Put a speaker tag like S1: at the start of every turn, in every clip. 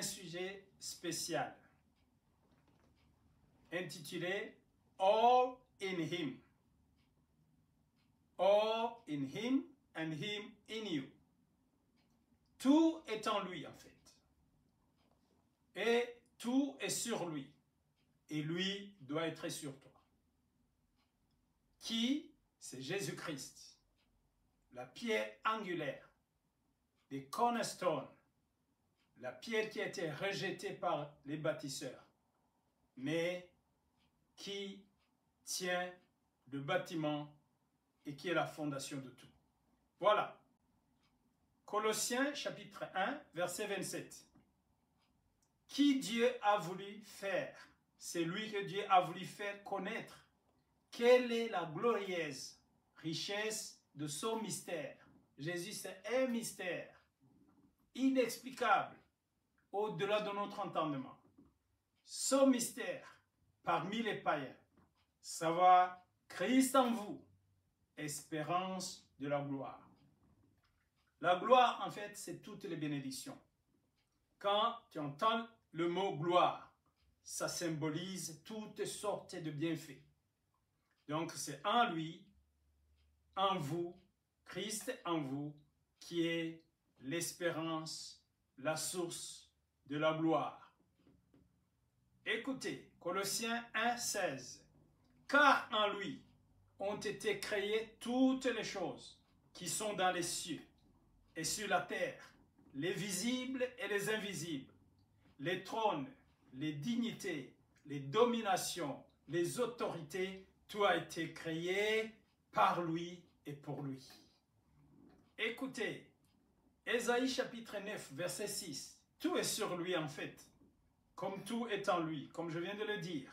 S1: sujet spécial intitulé All in Him. All in Him and Him in you. Tout est en lui en fait. Et tout est sur lui. Et lui doit être sur toi. Qui? C'est Jésus-Christ. La pierre angulaire. Des cornerstones. La pierre qui a été rejetée par les bâtisseurs. Mais qui tient le bâtiment et qui est la fondation de tout. Voilà. Colossiens chapitre 1, verset 27. Qui Dieu a voulu faire? C'est lui que Dieu a voulu faire connaître. Quelle est la glorieuse richesse de son mystère? Jésus, c'est un mystère inexplicable au-delà de notre entendement. Son mystère parmi les païens, savoir Christ en vous, espérance de la gloire. La gloire, en fait, c'est toutes les bénédictions. Quand tu entends le mot gloire, ça symbolise toutes sortes de bienfaits. Donc, c'est en lui, en vous, Christ en vous, qui est l'espérance, la source de la gloire. Écoutez, Colossiens 1, 16. Car en lui ont été créées toutes les choses qui sont dans les cieux et sur la terre, les visibles et les invisibles, les trônes, les dignités, les dominations, les autorités, tout a été créé par lui et pour lui. Écoutez, Ésaïe chapitre 9, verset 6, tout est sur lui en fait, comme tout est en lui, comme je viens de le dire.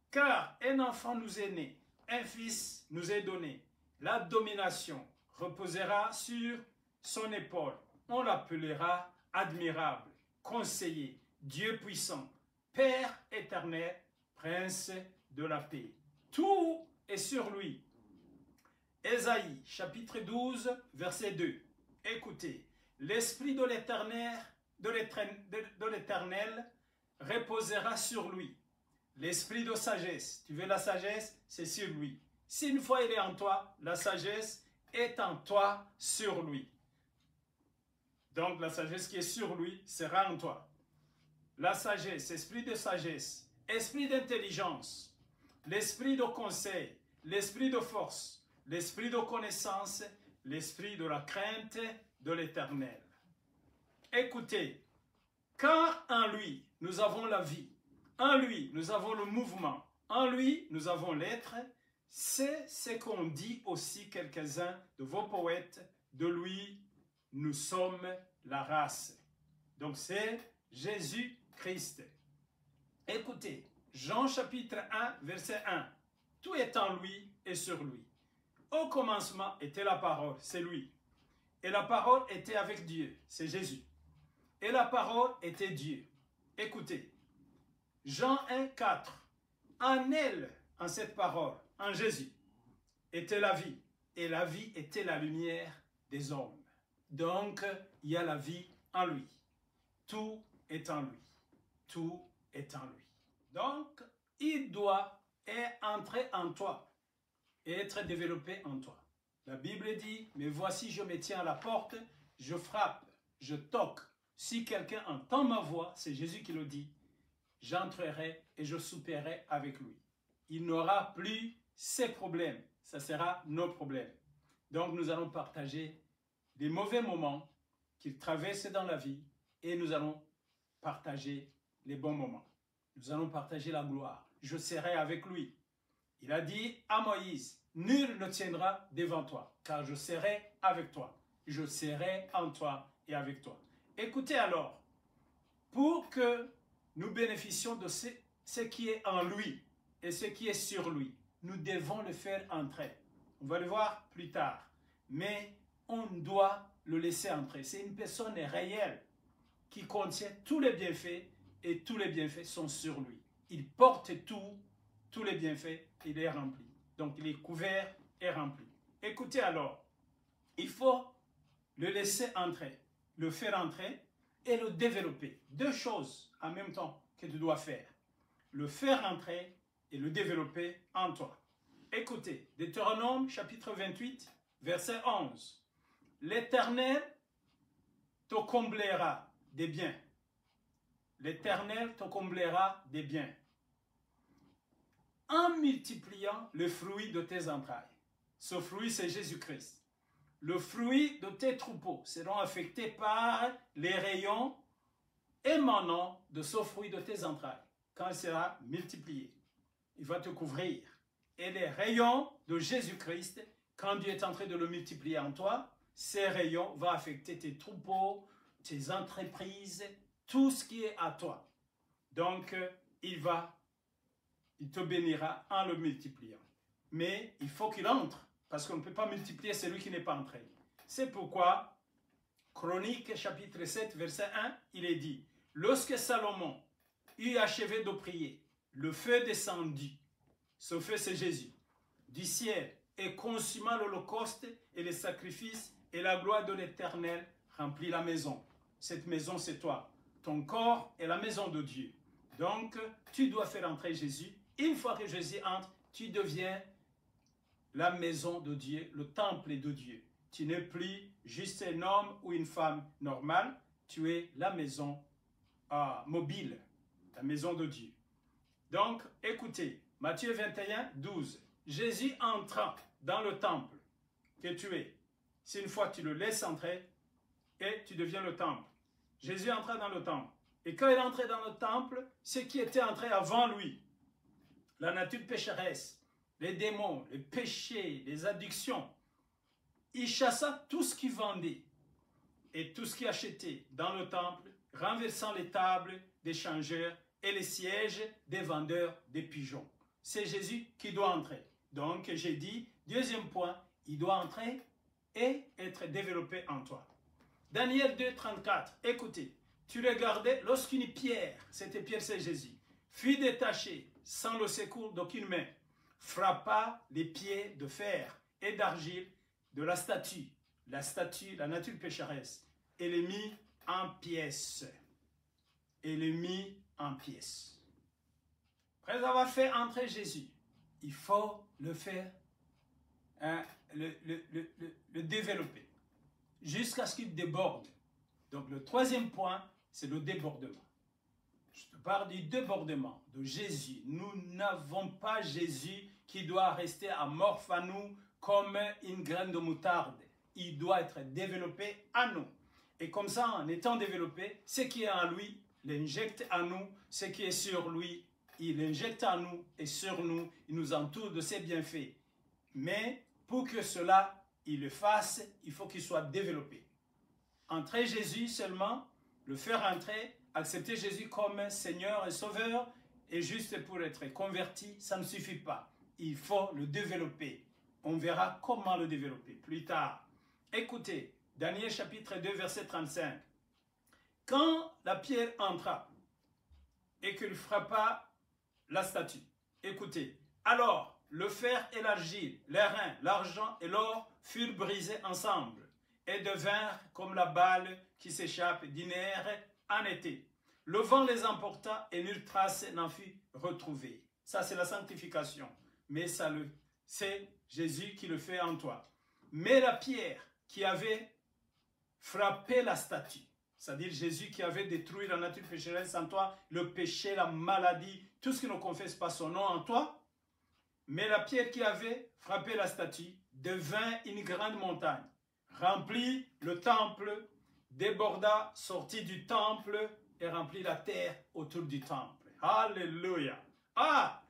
S1: Car un enfant nous est né, un fils nous est donné, la domination reposera sur son épaule. On l'appellera admirable, conseiller, Dieu puissant, Père éternel, Prince de la paix. Tout est sur lui. Ésaïe chapitre 12, verset 2. Écoutez, l'Esprit de l'Éternel reposera sur lui. L'Esprit de sagesse, tu veux la sagesse, c'est sur lui. Si une fois il est en toi, la sagesse est en toi, sur lui. Donc la sagesse qui est sur lui sera en toi. La sagesse, esprit de sagesse, esprit d'intelligence, l'esprit de conseil, l'esprit de force, l'esprit de connaissance, l'esprit de la crainte de l'Éternel. Écoutez, car en lui nous avons la vie, en lui nous avons le mouvement, en lui nous avons l'être, c'est ce qu'ont dit aussi quelques-uns de vos poètes, de lui nous sommes la race. Donc c'est Jésus-Christ. Écoutez, Jean chapitre 1, verset 1. Tout est en lui et sur lui. Au commencement était la parole, c'est lui. Et la parole était avec Dieu, c'est Jésus. Et la parole était Dieu. Écoutez, Jean 1, 4. En elle, en cette parole, en Jésus, était la vie. Et la vie était la lumière des hommes. Donc, il y a la vie en lui. Tout est en lui. Tout est en lui. Donc, il doit entrer en toi et être développé en toi. La Bible dit, mais voici je me tiens à la porte, je frappe, je toque. Si quelqu'un entend ma voix, c'est Jésus qui le dit, j'entrerai et je souperai avec lui. Il n'aura plus ses problèmes, ça sera nos problèmes. Donc nous allons partager des mauvais moments qu'il traverse dans la vie et nous allons partager les bons moments. Nous allons partager la gloire. Je serai avec lui. Il a dit à Moïse, nul ne tiendra devant toi, car je serai avec toi. Je serai en toi et avec toi. Écoutez alors, pour que nous bénéficions de ce qui est en lui et ce qui est sur lui, nous devons le faire entrer. On va le voir plus tard. Mais on doit le laisser entrer. C'est une personne réelle qui contient tous les bienfaits et tous les bienfaits sont sur lui. Il porte tous les bienfaits, il est rempli. Donc il est couvert et rempli. Écoutez alors, il faut le laisser entrer, le faire entrer et le développer. Deux choses en même temps que tu dois faire. Le faire entrer et le développer en toi. Écoutez, Deutéronome chapitre 28, verset 11. L'Éternel te comblera des biens. L'Éternel te comblera des biens en multipliant le fruit de tes entrailles. Ce fruit, c'est Jésus-Christ. Le fruit de tes troupeaux seront affectés par les rayons émanant de ce fruit de tes entrailles. Quand il sera multiplié, il va te couvrir. Et les rayons de Jésus-Christ, quand Dieu est en train de le multiplier en toi, ces rayons vont affecter tes troupeaux, tes entreprises, tout ce qui est à toi. Donc, il te bénira en le multipliant. Mais il faut qu'il entre, parce qu'on ne peut pas multiplier celui qui n'est pas entré. C'est pourquoi, Chronique chapitre 7, verset 1, il est dit, « Lorsque Salomon eut achevé de prier, le feu descendit. » Ce feu, c'est Jésus. Du ciel, et consuma l'holocauste et les sacrifices, et la gloire de l'Éternel remplit la maison. Cette maison, c'est toi. Ton corps est la maison de Dieu. Donc, tu dois faire entrer Jésus. Une fois que Jésus entre, tu deviens la maison de Dieu, le temple de Dieu. Tu n'es plus juste un homme ou une femme normale. Tu es la maison mobile, la maison de Dieu. Donc, écoutez, Matthieu 21, 12. Jésus entrant dans le temple que tu es. C'est une fois que tu le laisses entrer et tu deviens le temple. Jésus entra dans le temple. Et quand il entrait dans le temple, ce qui était entré avant lui, la nature pécheresse, les démons, les péchés, les addictions, il chassa tout ce qu'il vendait et tout ce qu'il achetait dans le temple, renversant les tables des changeurs et les sièges des vendeurs des pigeons. C'est Jésus qui doit entrer. Donc, j'ai dit, deuxième point, il doit entrer et être développé en toi. Daniel 2, 34, écoutez, tu regardais lorsqu'une pierre, cette pierre c'est Jésus, fut détachée sans le secours d'aucune main, frappa les pieds de fer et d'argile de la statue, la nature pécheresse, et les mit en pièces. Et les mit en pièces. Après avoir fait entrer Jésus, il faut le faire, le développer, jusqu'à ce qu'il déborde. Donc le troisième point, c'est le débordement. Je te parle du débordement de Jésus. Nous n'avons pas Jésus qui doit rester amorphe à nous comme une graine de moutarde. Il doit être développé à nous. Et comme ça, en étant développé, ce qui est en lui, l'injecte à nous, ce qui est sur lui, il injecte en nous et sur nous, il nous entoure de ses bienfaits. Mais pour que cela, il le fasse, il faut qu'il soit développé. Entrer Jésus seulement, le faire entrer, accepter Jésus comme Seigneur et Sauveur, et juste pour être converti, ça ne suffit pas. Il faut le développer. On verra comment le développer plus tard. Écoutez, Daniel chapitre 2, verset 35. Quand la pierre entra et qu'il frappa la statue, écoutez, alors le fer et l'argile, l'airain, l'argent et l'or furent brisés ensemble et devinrent comme la balle qui s'échappe d'une aire en été. Le vent les emporta et nulle trace n'en fut retrouvée. Ça, c'est la sanctification. Mais c'est Jésus qui le fait en toi. Mais la pierre qui avait frappé la statue, c'est-à-dire Jésus qui avait détruit la nature pécheresse en toi, le péché, la maladie, tout ce qui ne confesse pas son nom en toi, mais la pierre qui avait frappé la statue devint une grande montagne, remplit le temple, déborda, sortit du temple et remplit la terre autour du temple. Alléluia! Ah!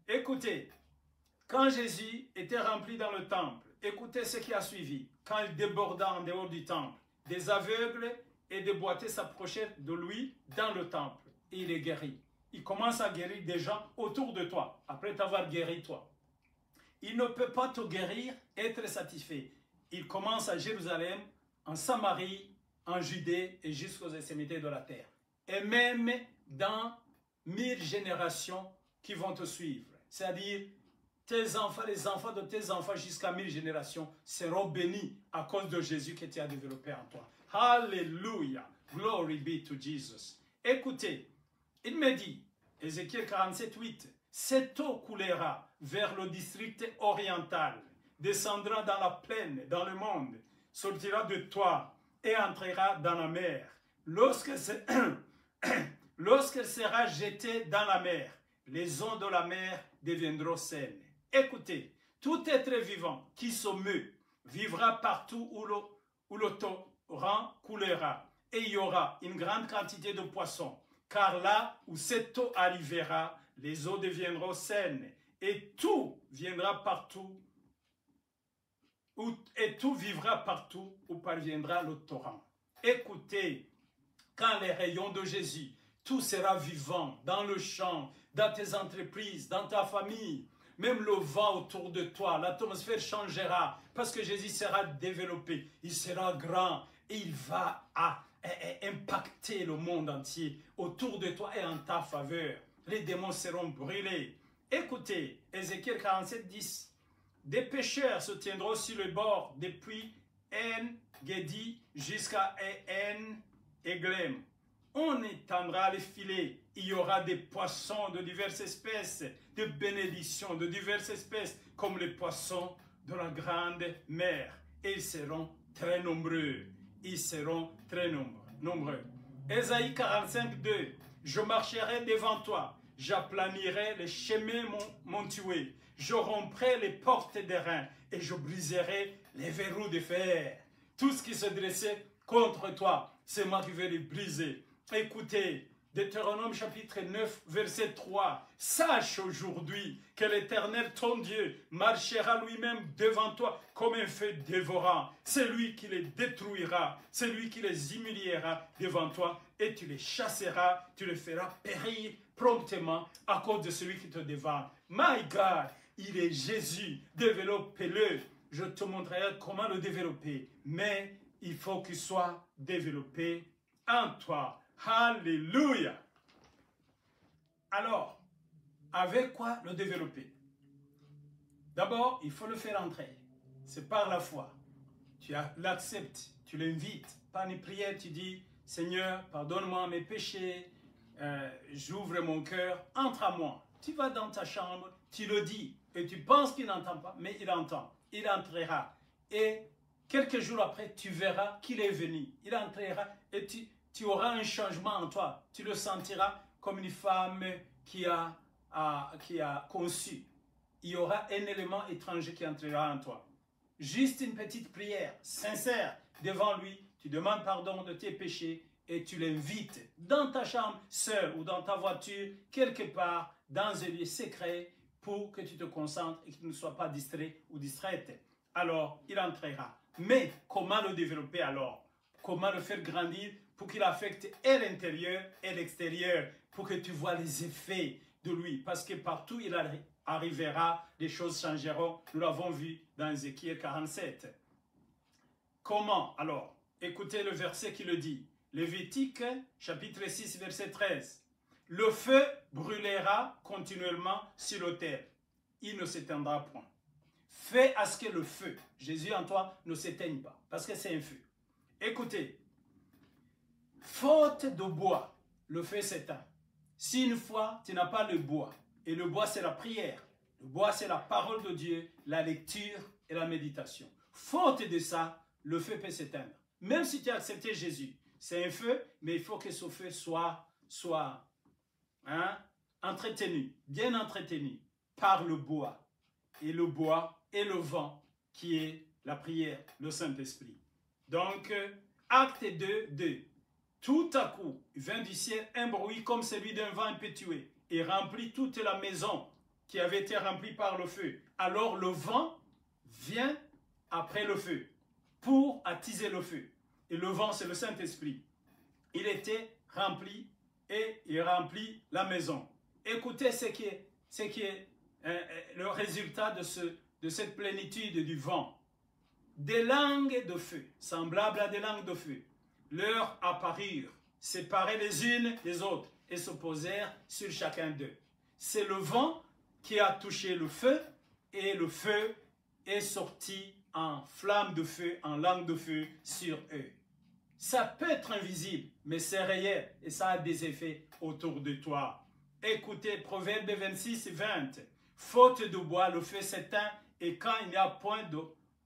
S1: Écoutez, quand Jésus était rempli dans le temple, écoutez ce qui a suivi. Quand il déborda en dehors du temple, des aveugles et des boiteux s'approchaient de lui dans le temple. Et il est guéri. Il commence à guérir des gens autour de toi, après t'avoir guéri toi. Il ne peut pas te guérir, être satisfait. Il commence à Jérusalem, en Samarie, en Judée et jusqu'aux extrémités de la terre. Et même dans 1000 générations qui vont te suivre. C'est-à-dire, tes enfants, les enfants de tes enfants jusqu'à 1000 générations seront bénis à cause de Jésus qui tu as développé en toi. Hallelujah. Glory be to Jesus. Écoutez, il me dit, Ézéchiel 47, 8, cette eau coulera vers le district oriental, descendra dans la plaine, dans le monde, sortira de toi et entrera dans la mer. Lorsqu'elle sera jetée dans la mer, les eaux de la mer deviendront saines. Écoutez, tout être vivant qui se meut vivra partout où le torrent coulera, et il y aura une grande quantité de poissons, car là où cette eau arrivera, les eaux deviendront saines, et tout viendra partout, et tout vivra partout où parviendra le torrent. Écoutez, quand les rayons de Jésus, tout sera vivant dans le champ, dans tes entreprises, dans ta famille, même le vent autour de toi, l'atmosphère changera parce que Jésus sera développé, il sera grand et il va impacter le monde entier autour de toi et en ta faveur. Les démons seront brûlés. Écoutez, Ézéchiel 47, 10. Des pêcheurs se tiendront sur le bord depuis En-Gedi jusqu'à En-Eglem. On étendra les filets, il y aura des poissons de diverses espèces, de bénédictions de diverses espèces, comme les poissons de la grande mer. Et ils seront très nombreux. Ils seront très nombreux. Ésaïe 45, 2. Je marcherai devant toi, j'aplanirai les chemins montueux, je romprai les portes d'airain et je briserai les verrous de fer. Tout ce qui se dressait contre toi, c'est moi qui vais les briser. Écoutez, Deutéronome chapitre 9, verset 3. Sache aujourd'hui que l'Éternel, ton Dieu, marchera lui-même devant toi comme un feu dévorant. C'est lui qui les détruira, c'est lui qui les humiliera devant toi et tu les chasseras, tu les feras périr promptement à cause de celui qui te dévore. My God, il est Jésus, développe-le. Je te montrerai comment le développer, mais il faut qu'il soit développé en toi. Alléluia. Alors, avec quoi le développer? D'abord, il faut le faire entrer. C'est par la foi. Tu l'acceptes, tu l'invites. Par une prière, tu dis, Seigneur, pardonne-moi mes péchés, j'ouvre mon cœur, entre à moi. Tu vas dans ta chambre, tu le dis, et tu penses qu'il n'entend pas, mais il entend. Il entrera. Et quelques jours après, tu verras qu'il est venu. Il entrera et tu auras un changement en toi. Tu le sentiras comme une femme qui a conçu. Il y aura un élément étranger qui entrera en toi. Juste une petite prière sincère devant lui. Tu demandes pardon de tes péchés et tu l'invites dans ta chambre, seul ou dans ta voiture, quelque part, dans un lieu secret, pour que tu te concentres et que tu ne sois pas distrait ou distraite. Alors, il entrera. Mais comment le développer alors? Comment le faire grandir pour qu'il affecte et l'intérieur et l'extérieur, pour que tu vois les effets de lui. Parce que partout il arrivera, les choses changeront. Nous l'avons vu dans Ézéchiel 47. Comment alors? Écoutez le verset qui le dit. Lévitique, chapitre 6, verset 13. Le feu brûlera continuellement sur l'autel. Il ne s'éteindra point. Fais à ce que le feu, Jésus en toi, ne s'éteigne pas. Parce que c'est un feu. Écoutez. Faute de bois, le feu s'éteint. Si une fois tu n'as pas le bois, et le bois c'est la prière, le bois c'est la parole de Dieu, la lecture et la méditation. Faute de ça, le feu peut s'éteindre. Même si tu as accepté Jésus, c'est un feu, mais il faut que ce feu soit entretenu, bien entretenu par le bois. Et le bois et le vent qui est la prière, le Saint-Esprit. Donc, acte 2, 2. Tout à coup, vint du ciel un bruit comme celui d'un vent impétueux et remplit toute la maison qui avait été remplie par le feu. Alors le vent vient après le feu pour attiser le feu. Et le vent, c'est le Saint-Esprit. Il était rempli et il remplit la maison. Écoutez ce qui est le résultat de cette plénitude du vent. Des langues de feu, semblables à des langues de feu, leur apparurent, séparées les unes des autres, et se posèrent sur chacun d'eux. C'est le vent qui a touché le feu, et le feu est sorti en flamme de feu, en langue de feu sur eux. Ça peut être invisible, mais c'est réel et ça a des effets autour de toi. Écoutez, Proverbe 26, 20. Faute de bois, le feu s'éteint et quand il n'y a point de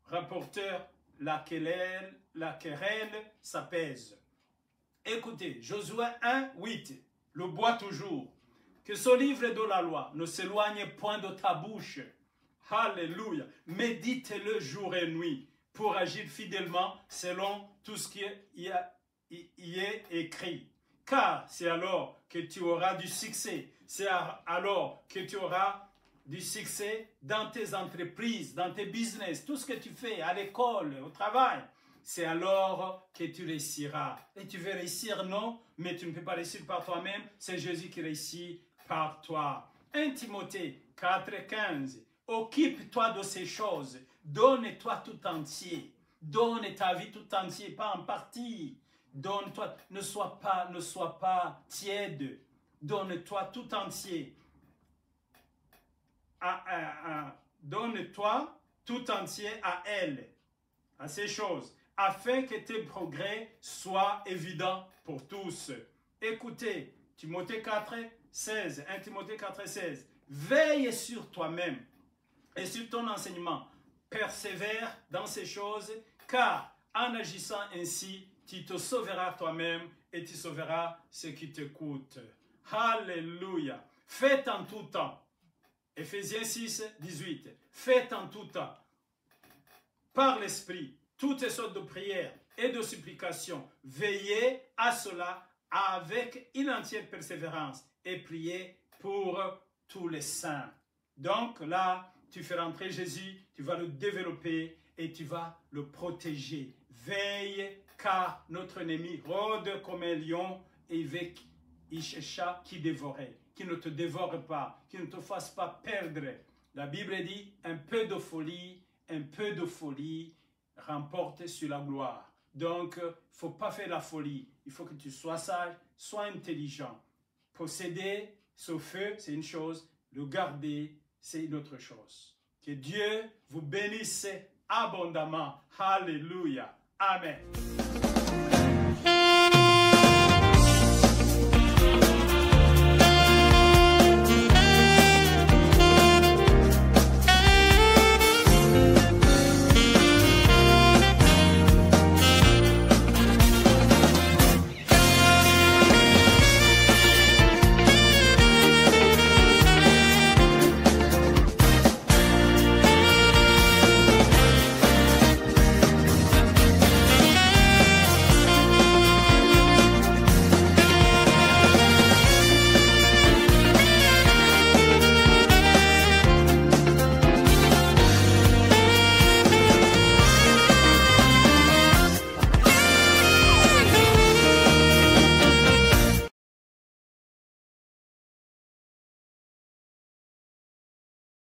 S1: rapporteur, la querelle s'apaise. Écoutez, Josué 1, 8. Le bois toujours. Que ce livre de la loi ne s'éloigne point de ta bouche. Alléluia. Médite-le jour et nuit pour agir fidèlement selon tout ce qui y est écrit. Car c'est alors que tu auras du succès. C'est alors que tu auras du succès dans tes entreprises, dans tes business, tout ce que tu fais à l'école, au travail. C'est alors que tu réussiras. Et tu veux réussir, non, mais tu ne peux pas réussir par toi-même. C'est Jésus qui réussit par toi. 1 Timothée 4, 15. Occupe-toi de ces choses. Donne-toi tout entier. Donne ta vie tout entier, pas en partie. Donne-toi, ne sois pas tiède. Donne-toi tout entier. Donne-toi tout entier à elle, à ces choses, afin que tes progrès soient évidents pour tous. Écoutez, Timothée 4, 16, 1 Timothée 4, 16. Veille sur toi-même et sur ton enseignement. Persévère dans ces choses, car en agissant ainsi, tu te sauveras toi-même et tu sauveras ce qui te coûte. Alléluia. Faites en tout temps. Éphésiens 6, 18. Faites en tout temps, par l'Esprit, toutes sortes de prières et de supplications. Veillez à cela avec une entière persévérance et priez pour tous les saints. Donc là, tu fais rentrer Jésus, tu vas le développer et tu vas le protéger. Veille, car notre ennemi rôde comme un lion et il cherche qui dévorer, qui ne te dévore pas, qui ne te fasse pas perdre. La Bible dit, un peu de folie remporte sur la gloire. Donc, il ne faut pas faire la folie. Il faut que tu sois sage, sois intelligent. Posséder ce feu, c'est une chose. Le garder, c'est une autre chose. Que Dieu vous bénisse abondamment. Alléluia. Amen.